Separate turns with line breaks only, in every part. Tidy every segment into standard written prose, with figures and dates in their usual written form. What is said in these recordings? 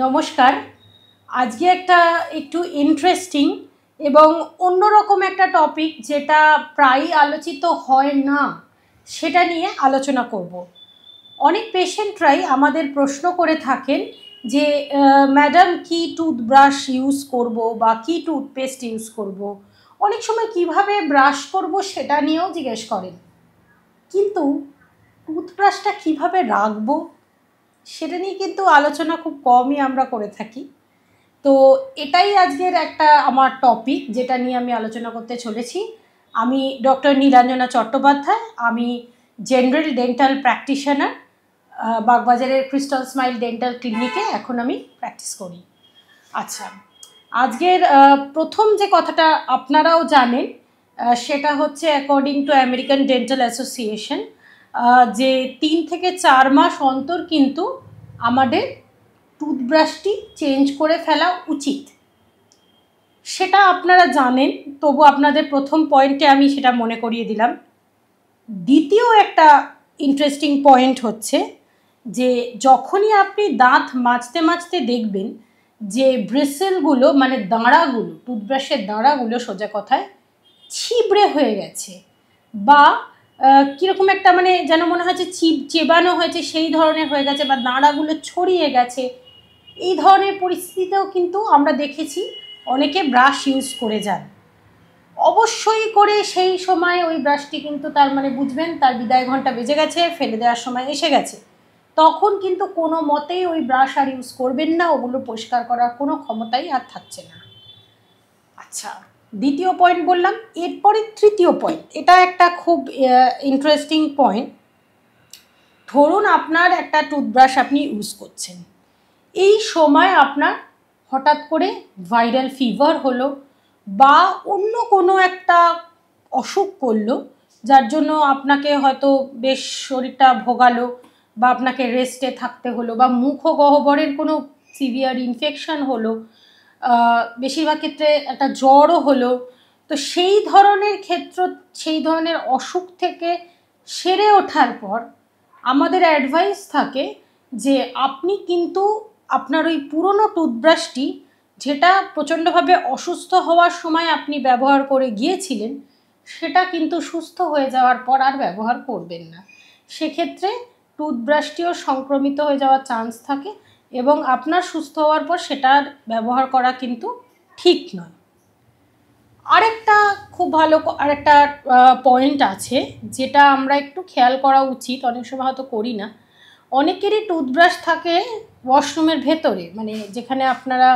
নমস্কার। আজকে একটা একটু ইন্টারেস্টিং এবং অন্যরকম একটা টপিক যেটা প্রায়ই আলোচিত হয় না সেটা নিয়ে আলোচনা করব। অনেক পেশেন্টরাই আমাদের প্রশ্ন করে থাকেন যে ম্যাডাম কি টুথব্রাশ ইউজ করব বা কি টুথপেস্ট ইউজ করব, অনেক সময় কিভাবে ব্রাশ করব সেটা নিয়েও জিজ্ঞেস করেন। কিন্তু টুথব্রাশটা কিভাবে রাখবো সেটা নিয়ে কিন্তু আলোচনা খুব কমই আমরা করে থাকি। তো এটাই আজকের একটা আমার টপিক যেটা নিয়ে আমি আলোচনা করতে চলেছি। আমি ডক্টর নীলাঞ্জনা চট্টোপাধ্যায়, আমি জেনারেল ডেন্টাল প্র্যাকটিশনার, বাগবাজারের ক্রিস্টাল স্মাইল ডেন্টাল ক্লিনিকে এখন আমি প্র্যাকটিস করি। আচ্ছা, আজকের প্রথম যে কথাটা আপনারাও জানেন সেটা হচ্ছে according to American dental association যে 3 থেকে 4 মাস অন্তর কিন্তু আমাদের টুথব্রাশটি চেঞ্জ করে ফেলা উচিত। সেটা আপনারা জানেন, তবু আপনাদের প্রথম পয়েন্টে আমি সেটা মনে করিয়ে দিলাম। দ্বিতীয় একটা ইন্টারেস্টিং পয়েন্ট হচ্ছে যে যখনই আপনি দাঁত মাজতে মাজতে দেখবেন যে ব্রিসেলগুলো মানে দাঁড়াগুলো, টুথব্রাশের দাঁড়াগুলো সোজা কথায় ছিবড়ে হয়ে গেছে বা কীরকম একটা মানে যেন মনে হচ্ছে চেবানো হয়েছে সেই ধরনের হয়ে গেছে বা দাঁড়াগুলো ছড়িয়ে গেছে, এই ধরনের পরিস্থিতিতেও কিন্তু আমরা দেখেছি অনেকে ব্রাশ ইউজ করে যান। অবশ্যই করে সেই সময় ওই ব্রাশটি কিন্তু তার মানে বুঝবেন তার বিদায় ঘন্টা বেজে গেছে, ফেলে দেওয়ার সময় এসে গেছে, তখন কিন্তু কোনো মতেই ওই ব্রাশ আর ইউজ করবেন না, ওগুলো পরিষ্কার করার কোনো ক্ষমতাই আর থাকছে না। আচ্ছা, দ্বিতীয় পয়েন্ট বললাম, এরপরে তৃতীয় পয়েন্ট, এটা একটা খুব ইন্টারেস্টিং পয়েন্ট। ধরুন আপনার একটা টুথব্রাশ আপনি ইউজ করছেন, এই সময় আপনার হঠাৎ করে ভাইরাল ফিভার হলো বা অন্য কোনো একটা অসুখ করলো যার জন্য আপনাকে হয়তো বেশ শরীরটা ভোগালো বা আপনাকে রেস্টে থাকতে হলো বা মুখগহ্বরের কোনো সিভিয়ার ইনফেকশন হলো, বেশিরভাগ ক্ষেত্রে একটা জ্বরও হলো। তো সেই ধরনের ক্ষেত্র, সেই ধরনের অসুখ থেকে সেরে ওঠার পর আমাদের অ্যাডভাইস থাকে যে আপনি কিন্তু আপনার ওই পুরনো টুথব্রাশটি যেটা প্রচণ্ডভাবে অসুস্থ হওয়ার সময় আপনি ব্যবহার করে গিয়েছিলেন সেটা কিন্তু সুস্থ হয়ে যাওয়ার পর আর ব্যবহার করবেন না। সেক্ষেত্রে টুথব্রাশটিও সংক্রমিত হয়ে যাওয়ার চান্স থাকে এবং আপনার সুস্থ হওয়ার পর সেটার ব্যবহার করা কিন্তু ঠিক নয়। আরেকটা খুব ভালো আরেকটা পয়েন্ট আছে যেটা আমরা একটু খেয়াল করা উচিত, অনেক সময় হয়তো করি না। অনেকেরই টুথব্রাশ থাকে ওয়াশরুমের ভেতরে, মানে যেখানে আপনারা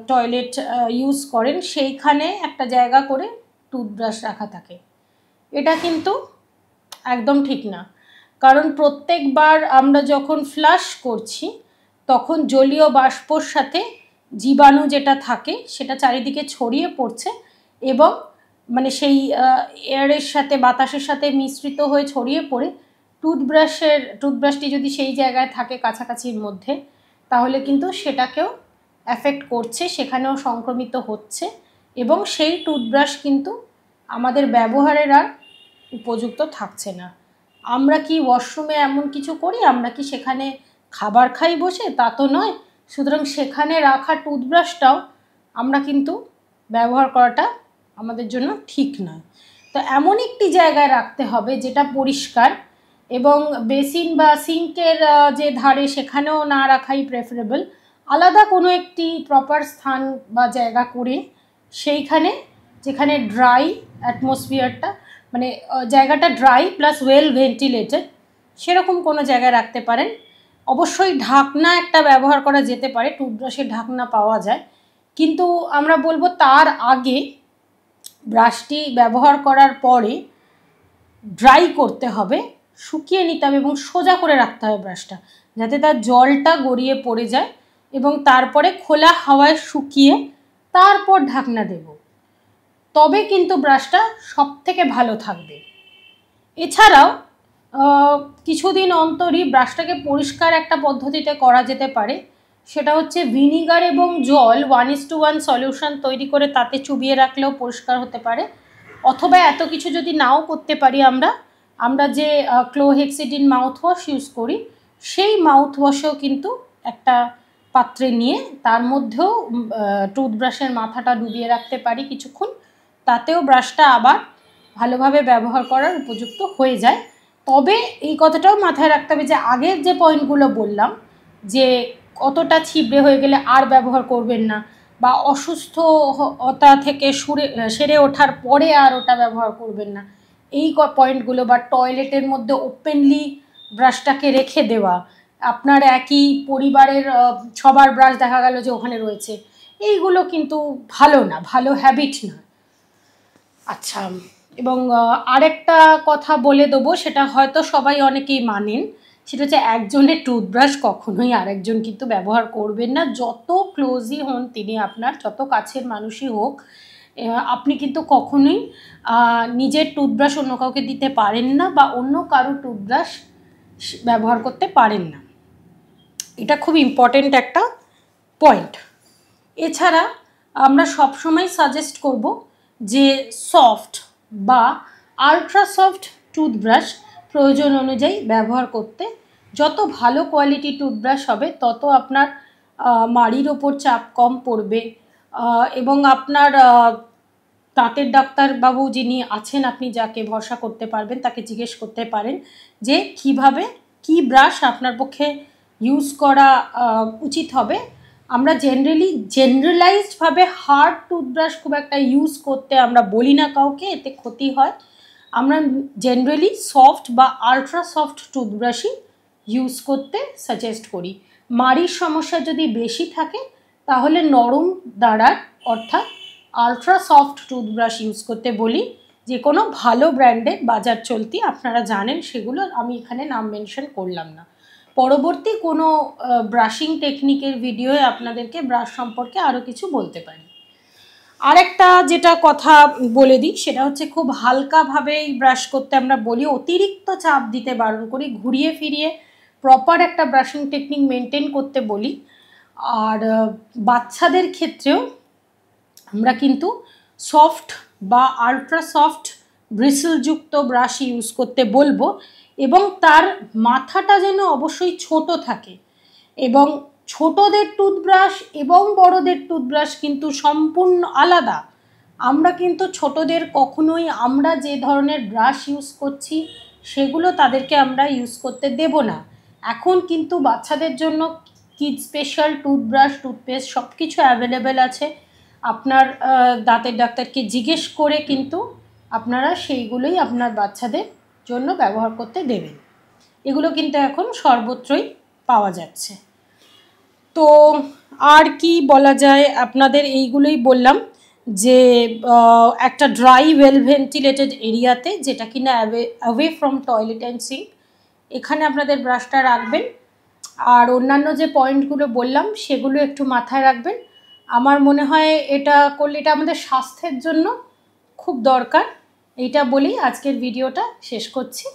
টয়লেট ইউজ করেন সেইখানে একটা জায়গা করে টুথব্রাশ রাখা থাকে। এটা কিন্তু একদম ঠিক না, কারণ প্রত্যেকবার আমরা যখন ফ্লাশ করছি তখন জলীয় বাষ্পর সাথে জীবাণু যেটা থাকে সেটা চারিদিকে ছড়িয়ে পড়ছে এবং মানে সেই এয়ারের সাথে বাতাসের সাথে মিশ্রিত হয়ে ছড়িয়ে পড়ে টুথব্রাশটি যদি সেই জায়গায় থাকে কাছাকাছির মধ্যে, তাহলে কিন্তু সেটাকেও অ্যাফেক্ট করছে, সেখানেও সংক্রমিত হচ্ছে এবং সেই টুথব্রাশ কিন্তু আমাদের ব্যবহারের আর উপযুক্ত থাকছে না। আমরা কি ওয়াশরুমে এমন কিছু করি, আমরা কি সেখানে খাবার খাই বসে? তা তো নয়। সুতরাং সেখানে রাখা টুথব্রাশটাও আমরা কিন্তু ব্যবহার করাটা আমাদের জন্য ঠিক নয়। তো এমন একটি জায়গায় রাখতে হবে যেটা পরিষ্কার এবং বেসিন বা সিঙ্কের যে ধারে সেখানেও না রাখাই প্রেফারেবল। আলাদা কোনো একটি প্রপার স্থান বা জায়গা করে সেইখানে যেখানে ড্রাই অ্যাটমসফিয়ারটা মানে জায়গাটা ড্রাই প্লাস ওয়েল ভেন্টিলেটেড, সেরকম কোনো জায়গায় রাখতে পারেন। অবশ্যই ঢাকনা একটা ব্যবহার করা যেতে পারে, টুথব্রাশের ঢাকনা পাওয়া যায়, কিন্তু আমরা বলবো তার আগে ব্রাশটি ব্যবহার করার পরে ড্রাই করতে হবে, শুকিয়ে নিতে হবে এবং সোজা করে রাখতে হবে ব্রাশটা, যাতে তার জলটা গড়িয়ে পড়ে যায় এবং তারপরে খোলা হাওয়ায় শুকিয়ে তারপর ঢাকনা দেব, তবে কিন্তু ব্রাশটা সব থেকে ভালো থাকবে। এছাড়াও কিছুদিন অন্তরই ব্রাশটাকে পরিষ্কার একটা পদ্ধতিতে করা যেতে পারে, সেটা হচ্ছে ভিনিগার এবং জল 1:1 সলিউশন তৈরি করে তাতে চুবিয়ে রাখলেও পরিষ্কার হতে পারে। অথবা এত কিছু যদি নাও করতে পারি আমরা যে ক্লোহেক্সিডিন মাউথওয়াশ ইউজ করি সেই মাউথওয়াশেও কিন্তু একটা পাত্রে নিয়ে তার মধ্যেও টুথব্রাশের মাথাটা ডুবিয়ে রাখতে পারি কিছুক্ষণ, তাতেও ব্রাশটা আবার ভালোভাবে ব্যবহার করার উপযুক্ত হয়ে যায়। তবে এই কথাটাও মাথায় রাখতে হবে যে আগের যে পয়েন্টগুলো বললাম, যে কতটা ছিবড়ে হয়ে গেলে আর ব্যবহার করবেন না, বা অসুস্থতা থেকে সেরে ওঠার পরে আর ওটা ব্যবহার করবেন না, এই পয়েন্টগুলো, বা টয়লেটের মধ্যে ওপেনলি ব্রাশটাকে রেখে দেওয়া, আপনার একই পরিবারের সবার ব্রাশ দেখা গেল যে ওখানে রয়েছে, এইগুলো কিন্তু ভালো না, ভালো হ্যাবিট না। আচ্ছা, এবং আরেকটা কথা বলে দেবো, সেটা হয়তো সবাই অনেকেই মানেন, সেটা হচ্ছে একজনের টুথব্রাশ কখনোই আরেকজন কিন্তু ব্যবহার করবেন না। যত ক্লোজই হন তিনি আপনার, যত কাছের মানুষই হোক, আপনি কিন্তু কখনোই নিজের টুথব্রাশ অন্য কাউকে দিতে পারেন না, বা অন্য কারো টুথব্রাশ ব্যবহার করতে পারেন না। এটা খুব ইম্পর্টেন্ট একটা পয়েন্ট। এছাড়া আমরা সবসময় সাজেস্ট করব যে সফট বা আলট্রা সফট টুথব্রাশ প্রয়োজন অনুযায়ী ব্যবহার করতে। যত ভালো কোয়ালিটি টুথব্রাশ হবে তত আপনার মাড়ির ওপর চাপ কম পড়বে, এবং আপনার দাঁতের ডাক্তারবাবু যিনি আছেন, আপনি যাকে ভরসা করতে পারবেন তাকে জিজ্ঞেস করতে পারেন যে কিভাবে কি ব্রাশ আপনার পক্ষে ইউজ করা উচিত হবে। আমরা জেনারেলাইজডভাবে হার্ড টুথব্রাশ খুব একটা ইউজ করতে আমরা বলি না কাউকে, এতে ক্ষতি হয়। আমরা জেনারেলি সফট বা আলট্রা সফট টুথব্রাশই ইউজ করতে সাজেস্ট করি। মাড়ির সমস্যা যদি বেশি থাকে তাহলে নরম দাঁড়ার অর্থাৎ আলট্রা সফট টুথব্রাশ ইউজ করতে বলি, যে কোনো ভালো ব্র্যান্ডের বাজার চলতি আপনারা জানেন, সেগুলো আমি এখানে নাম মেনশন করলাম না। পরবর্তী কোনো ব্রাশিং টেকনিকের ভিডিওয়ে আপনাদেরকে ব্রাশ সম্পর্কে আরও কিছু বলতে পারি। আরেকটা যেটা কথা বলে দিই, সেটা হচ্ছে খুব হালকাভাবেই ব্রাশ করতে আমরা বলি, অতিরিক্ত চাপ দিতে বারণ করি, ঘুরিয়ে ফিরিয়ে প্রপার একটা ব্রাশিং টেকনিক মেনটেন করতে বলি। আর বাচ্চাদের ক্ষেত্রেও আমরা কিন্তু সফট বা আলট্রা সফট ব্রিসেলযুক্ত ব্রাশ ইউজ করতে বলবো, এবং তার মাথাটা যেন অবশ্যই ছোট থাকে। এবং ছোটদের টুথব্রাশ এবং বড়দের টুথব্রাশ কিন্তু সম্পূর্ণ আলাদা। আমরা কিন্তু ছোটদের কখনোই আমরা যে ধরনের ব্রাশ ইউজ করছি সেগুলো তাদেরকে আমরা ইউজ করতে দেব না। এখন কিন্তু বাচ্চাদের জন্য কিড স্পেশাল টুথব্রাশ, টুথপেস্ট সব কিছু অ্যাভেলেবেল আছে। আপনার দাঁতের ডাক্তারকে জিজ্ঞেস করে কিন্তু আপনারা সেইগুলোই আপনার বাচ্চাদের জন্য ব্যবহার করতে দেবেন। এগুলো কিন্তু এখন সর্বত্রই পাওয়া যাচ্ছে। তো আর কি বলা যায়, আপনাদের এইগুলোই বললাম যে একটা ড্রাই ওয়েল ভেন্টিলেটেড এরিয়াতে, যেটা কিনা away from toilet and sink, এখানে আপনাদের ব্রাশটা রাখবেন। আর অন্যান্য যে পয়েন্টগুলো বললাম সেগুলো একটু মাথায় রাখবেন। আমার মনে হয় এটা করলে এটা আমাদের স্বাস্থ্যের জন্য খুব দরকার। এইটা বলেই আজকের ভিডিওটা শেষ করছি।